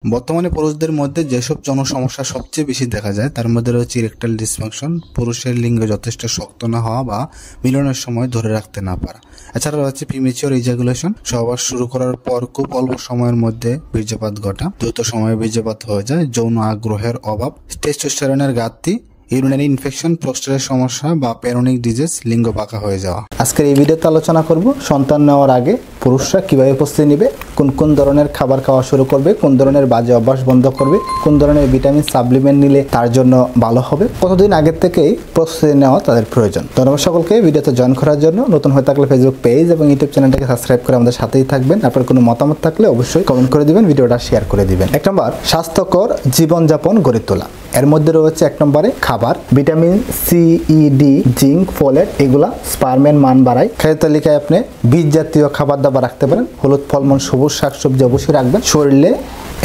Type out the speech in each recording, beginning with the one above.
বর্তমানে পুরুষদের মধ্যে যেসব যৌন সমস্যা সবচেয়ে বেশি দেখা যায় তার মধ্যে রয়েছে ইরেকটাইল ডিসফাংশন, পুরুষের লিঙ্গ যথেষ্ট শক্ত না হওয়া বা মিলনের সময় ধরে রাখতে না পারা। এছাড়া রয়েছে প্রিমেচিওর ইজাকুলেশন, সহবাস শুরু করার পর খুব অল্প সময়ের মধ্যে বীর্যপাত ঘটা, দ্রুত সময়ে বীর্যপাত হয়ে যায়, যৌন আগ্রহের অভাব, টেস্টোস্টেরনের ঘাটতি, ইউরিনারি ইনফেকশন, প্রস্টেটের সমস্যা বা পেরোনিক ডিজিজ, লিঙ্গ বাঁকা হয়ে যাওয়া। আজকের এই ভিডিওতে আলোচনা করব সন্তান নেওয়ার আগে পুরুষরা কিভাবে প্রস্তুতি নেবে, কোন কোন ধরনের খাবার খাওয়া শুরু করবে, কোন ধরনের বাজে অভ্যাস বন্ধ করবে, কোন ধরনের ভিটামিন সাপ্লিমেন্ট নিলে তার জন্য ভালো হবে, কতদিন আগের থেকেই প্রস্তুতি নেওয়া তাদের প্রয়োজন। ধন্যবাদ সকলকে ভিডিওতে জয়েন করার জন্য। নতুন হয়ে থাকলে ফেসবুক পেজ এবং ইউটিউব চ্যানেলটাকে সাবস্ক্রাইব করে আমাদের সাথেই থাকবেন। আপনার কোনো মতামত থাকলে অবশ্যই কমেন্ট করে দিবেন, ভিডিওটা শেয়ার করে দিবেন। 1 নম্বর, স্বাস্থ্যকর জীবনযাপন গড়ে তোলা। এর মধ্যে রয়েছে 1 নম্বরে খাবার, ভিটামিন সি, ই, ডি, জিঙ্ক, ফোলেট, এগুলা স্পার্মের মান বাড়ায়। খাদ্য তালিকায় আপনি বীজ জাতীয় খাবার দাবার রাখতে পারেন, হলুদ ফলমূল, সবুজ শাকসবজি অবশ্যই রাখবেন। শরীরে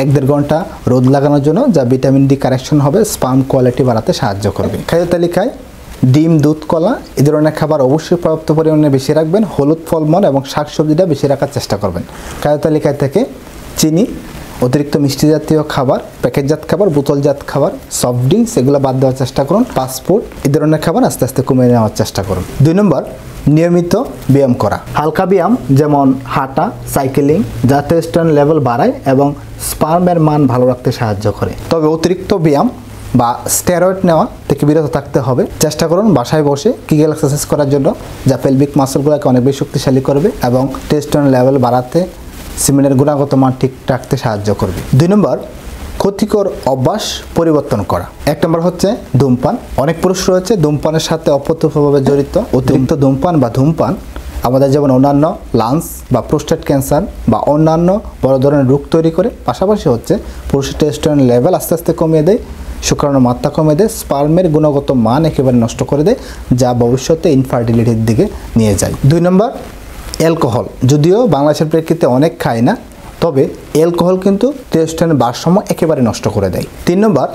1-1.5 ঘন্টা রোদ লাগানোর জন্য, যা ভিটামিন ডি কারেকশন হবে, স্পার্ম কোয়ালিটি বাড়াতে সাহায্য করবে। খাদ্য তালিকায় ডিম, দুধ, কলা এ ধরনের খাবার অবশ্যই পর্যাপ্ত পরিমাণে বেশি রাখবেন। হলুদ ফলমূল এবং শাকসবজিটা বেশি রাখার চেষ্টা করবেন। খাদ্য তালিকায় থেকে চিনি, অতিরিক্ত মিষ্টি জাতীয় খাবার, প্যাকেটজাত খাবার, বোতলজাত খাবার, সফট ড্রিঙ্কস এগুলো বাদ দেওয়ার চেষ্টা করুন। ফাস্টফুড এই ধরনের খাবার আস্তে আস্তে কমিয়ে নেওয়ার চেষ্টা করুন। 2 নম্বর, নিয়মিত ব্যায়াম করা। হালকা ব্যায়াম যেমন হাঁটা, সাইকেলিং, যা টেস্টোস্টেরন লেভেল বাড়ায় এবং স্পার্মের মান ভালো রাখতে সাহায্য করে। তবে অতিরিক্ত ব্যায়াম বা স্টেরয়েড নেওয়া থেকে বিরত থাকতে হবে। চেষ্টা করুন বাসায় বসে কিগেল এক্সারসাইজ করার জন্য, যা পেলভিক মাসলগুলোকে অনেক বেশি শক্তিশালী করবে এবং টেস্টোস্টেরন লেভেল বাড়াতে, সিমেন্টের গুণগত মান ঠিক রাখতে সাহায্য করবে। 2 নম্বর, ক্ষতিকর অভ্যাস পরিবর্তন করা। 1 নম্বর হচ্ছে ধূমপান। অনেক পুরুষ রয়েছে ধূমপানের সাথে অপ্রত্যক্ষভাবে জড়িত। অতিরিক্ত ধূমপান বা ধূমপান আমাদের যেমন অন্যান্য লাংস বা প্রোস্টেট ক্যান্সার বা অন্যান্য বড় ধরনের রোগ তৈরি করে, পাশাপাশি হচ্ছে পুরুষের টেস্টোস্টেরন লেভেল আস্তে আস্তে কমিয়ে দেয়, শুক্রাণুর মাত্রা কমিয়ে দেয়, স্পার্মের গুণগত মান একেবারে নষ্ট করে দেয়, যা ভবিষ্যতে ইনফার্টিলিটির দিকে নিয়ে যায়। 2 নম্বর, অ্যালকোহল। যদিও বাংলাদেশের প্রেক্ষিতে অনেক খায় না, তবে অ্যালকোহল কিন্তু টেস্টোস্টেরনের ভারসাম্য একেবারে নষ্ট করে দেয়। 3 নম্বর,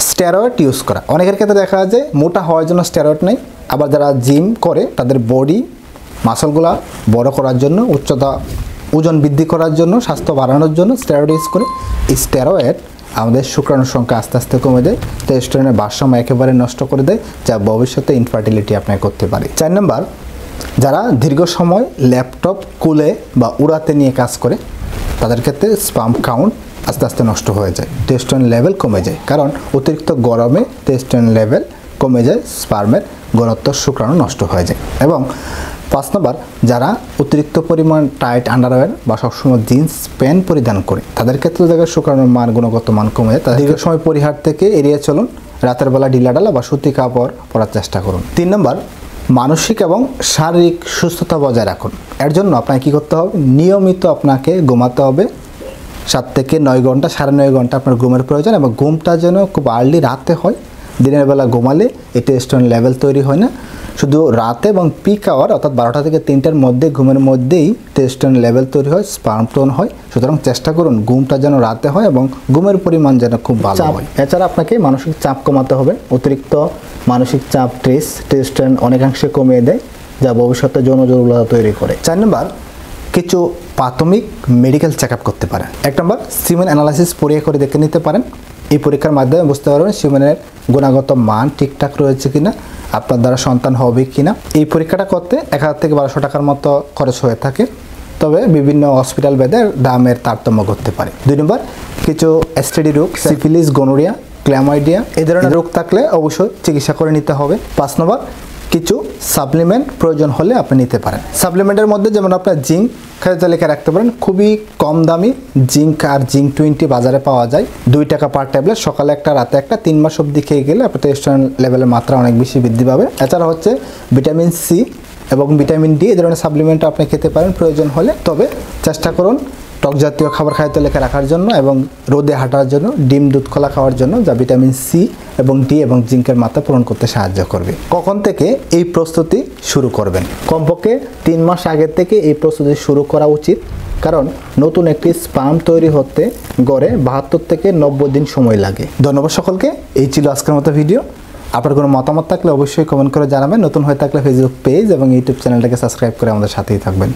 স্টেরয়েড ইউজ করা। অনেকের ক্ষেত্রে দেখা যায় মোটা হওয়ার জন্য স্টেরয়েড নেই, আবার যারা জিম করে তাদের বডি মাসলগুলা বড় করার জন্য, ওজন বৃদ্ধি করার জন্য, স্বাস্থ্য বাড়ানোর জন্য স্টেরয়েড ইউজ করে। এই স্টেরয়েড আমাদের শুক্রাণুর সংখ্যা আস্তে আস্তে কমে দেয়, টেস্টোস্টেরনের ভারসাম্য একেবারে নষ্ট করে দেয়, যা ভবিষ্যতে ইনফার্টিলিটি আপনাকে করতে পারে। 4 নম্বর, যারা দীর্ঘ সময় ল্যাপটপ কুলে বা উড়াতে নিয়ে কাজ করে তাদের ক্ষেত্রে স্পার্ম কাউন্ট আস্তে আস্তে নষ্ট হয়ে যায়, টেস্টোস্টেরন লেভেল কমে যায়, কারণ অতিরিক্ত গরমে টেস্টোস্টেরন লেভেল কমে যায়, স্পার্মের ঘনত্ব শুক্রাণু নষ্ট হয়ে যায়। এবং 5 নম্বর, যারা অতিরিক্ত পরিমাণ টাইট আন্ডারওয়্যার বা সবসময় জিন্স প্যান্ট পরিধান করে তাদের ক্ষেত্রে দেখা শুক্রাণুর মান, গুণগত মান কমে যায়। দীর্ঘ সময় পরিহার থেকে এড়িয়ে চলুন, রাতের বেলা ঢিলাঢালা বা সুতি কাপড় পরার চেষ্টা করুন। 3 নম্বর, মানসিক এবং শারীরিক সুস্থতা বজায় রাখুন। এর জন্য আপনাকে কী করতে হবে? নিয়মিত আপনাকে ঘুমাতে হবে। 7 থেকে 9 ঘন্টা, 9.5 ঘন্টা আপনার ঘুমের প্রয়োজন, এবং ঘুমটা যেন খুব আর্লি রাতে হয়। দিনের বেলা ঘুমালে এই টেস্টোস্টেরন লেভেল তৈরি হয় না, শুধু রাতে এবং পিক আওয়ার অর্থাৎ 12টা থেকে 3টার মধ্যে ঘুমের মধ্যেই টেস্টোস্টেরন লেভেল তৈরি হয়, স্পার্ম টোন হয়। সুতরাং চেষ্টা করুন ঘুমটা যেন রাতে হয় এবং ঘুমের পরিমাণ যেন খুব ভালো হয়। এছাড়া আপনাকে মানসিক চাপ কমাতে হবে। অতিরিক্ত মানসিক চাপ টেস্টোস্টেরন অনেকাংশে কমিয়ে দেয়, যা ভবিষ্যতে যৌন দুর্বলতা তৈরি করে। 4 নম্বর, কিছু প্রাথমিক মেডিকেল চেক আপ করতে পারেন। 1 নম্বর, সিমেন অ্যানালাইসিস পরীক্ষা করে দেখে নিতে পারেন। এই পরীক্ষার মাধ্যমে বুঝতে পারবেন সিমেনের গুণগত মান ঠিকঠাক রয়েছে কিনা, আপনার দ্বারা সন্তান হবে কিনা। এই পরীক্ষাটা করতে 1000 থেকে 1200 টাকার মতো খরচ হয়ে থাকে, তবে বিভিন্ন হসপিটাল ভেদে দামের তারতম্য করতে পারে। 2 নম্বর, কিছু এসটিডি রোগ, সিফিলিস, গনোরিয়া, ক্ল্যামাইডিয়া এই ধরনের রোগ থাকলে অবশ্যই চিকিৎসা করে নিতে হবে। 5 নম্বর, কিছু সাপ্লিমেন্ট প্রয়োজন হলে আপনি নিতে পারেন। সাপ্লিমেন্টের মধ্যে যেমন আপনার জিঙ্ক খাদ্য তালিকায় রাখতে পারেন। খুবই কম দামি জিঙ্ক আর জিঙ্ক 20 বাজারে পাওয়া যায়, 2 টাকা পার ট্যাবলেট। সকালে একটা, রাতে একটা, 3 মাস অবধি খেয়ে গেলে আপনার টেস্টোস্টেরন লেভেলের মাত্রা অনেক বেশি বৃদ্ধি পাবে। এছাড়া হচ্ছে ভিটামিন সি এবং ভিটামিন ডি এই ধরনের সাপ্লিমেন্ট আপনি খেতে পারেন প্রয়োজন হলে। তবে চেষ্টা করুন টক জাতীয় খাবার খাদ্য তালিকায় রাখার জন্য এবং রোদে হাঁটার জন্য, ডিম, দুধ, কলা খাওয়ার জন্য, যা ভিটামিন সি এবং ডি এবং জিঙ্কের মাত্রা পূরণ করতে সাহায্য করবে। কখন থেকে এই প্রস্তুতি শুরু করবেন? কমপক্ষে 3 মাস আগের থেকে এই প্রস্তুতি শুরু করা উচিত, কারণ নতুন একটি স্পার্ম তৈরি হতে গড়ে 72 থেকে 90 দিন সময় লাগে। ধন্যবাদ সকলকে। এই ছিল আজকের মতো ভিডিও। আপনার কোনো মতামত থাকলে অবশ্যই কমেন্ট করে জানাবেন। নতুন হয়ে থাকলে ফেসবুক পেজ এবং ইউটিউব চ্যানেলটাকে সাবস্ক্রাইব করে আমাদের সাথেই থাকবেন।